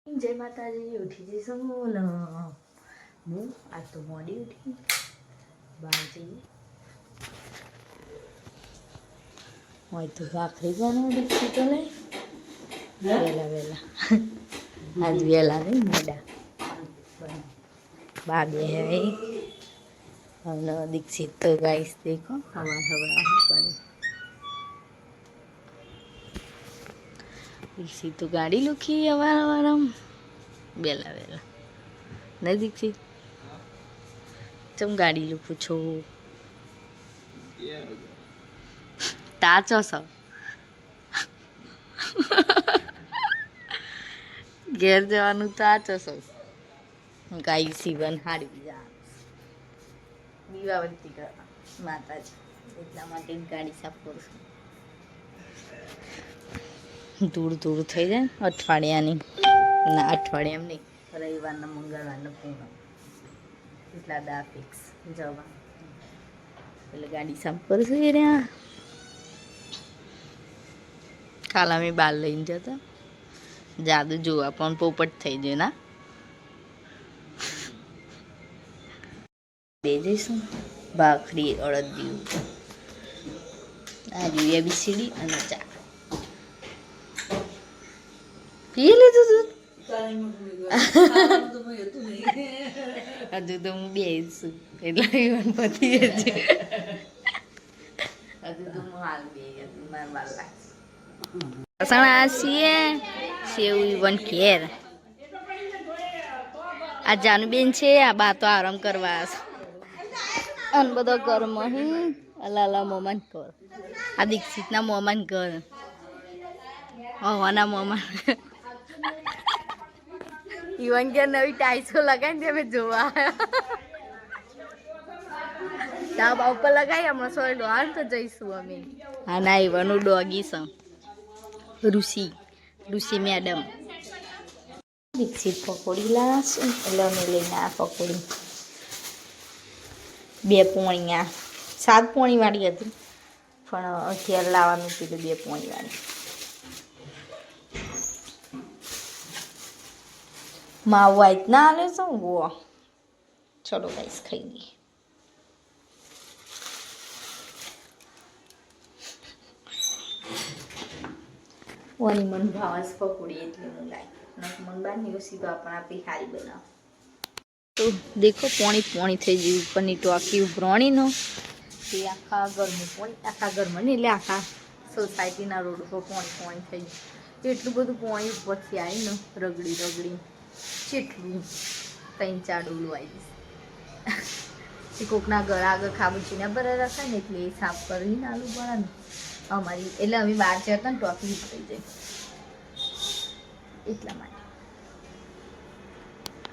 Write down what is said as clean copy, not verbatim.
જય માતાજી. ઉઠી જઈશું ને હું આજ તો મોડી ઉઠી બહાર જઈએ હોય તો ભાખરી બનાવી દીધી તો નહીં વહેલા વહેલા આજ વહેલા નહીં મોડા બા બે હે અને દીક્ષિત તો ગાઈસ દેખો હવા કરે દીક્ષિત તો ગાડી લૂકી અવારમ વહેલા વહેલા નહીં દીક્ષિત ચમ ગાડી લૂકું છો તાચો છો ઘેર જવાનું તાચો છો ગાઈ સીવન હારી બીજા દીવાવતી કરવા માતાજી એટલા માટે ગાડી સાફ કરું છું દૂર દૂર થઈ જાય અઠવાડિયાની ના અઠવાડિયા એમ નહીં રવિવારના મંગળવારના પૂનમ એટલા દા ફિક્સ જવા એટલે ગાડી સાફ કરશું એ રહ્યા કાલ અમે બાર લઈને જતા જાદુ જોવા પણ પોપટ થઈ જાય ના બે જઈશું ભાખરી અડદિયું આ જોઈએ બીસીડી અને ચા પી લીધું તું હજુ તો હું બેસું એટલે ગણપતિ હજુ તો હું હાલ બે મારે વાર લાગશે સણા છીએ સેવ વન ઘેર આ જાનુબેન છે આ બા તો આરામ કરવા અન બધો ઘરમાં અલાલા મોમાન કર આ દીક્ષિતના મોમાન કર હવાના મોમાન ઈવન કે નવી ટાઈસો લગાવીને તમે જોવા ધાબા ઉપર લગાવી હમણાં સોય ડોહાન તો જઈશું અમે હા ના ઈવનનું ડોગી છે ઋષિ મેડમ દીક્ષિત પકોડી લાવશું એટલે અમે લઈને આ પકોડી 2 પોણીયા 7 પોણી વાળી હતી પણ અત્યારે લાવવાનું કીધું 2 પોણી વાળી માવું આજ ના હાલે શું વો ચલો ગાઈસ ખાઈ લઈએ ઓની મન ભાવસ પકોડી એટલે મંગાઈ મન બારની ઓછી તો આપણે આપી સારી બનાવ તો દેખો પોણી થઈ ગયું ઉપરની ટોકી ઉભરાણીનો તે આખા ઘરમાં નહીં એટલે આખા સોસાયટીના રોડ ઉપર પોણી થઈ ગયું એટલું બધું પોણી ઉપરથી આવીને રગડી ચેટલું 3-4 ડોલું આવી જશે એ કોકના ગળા આગળ ખાબુચીના ભરેલા રખાય ને એટલે એ સાફ કરીને આલુ પડે ને અમારી એટલે અમે બહાર જતા ને ટોકી ઉતરી જાય એટલા માટે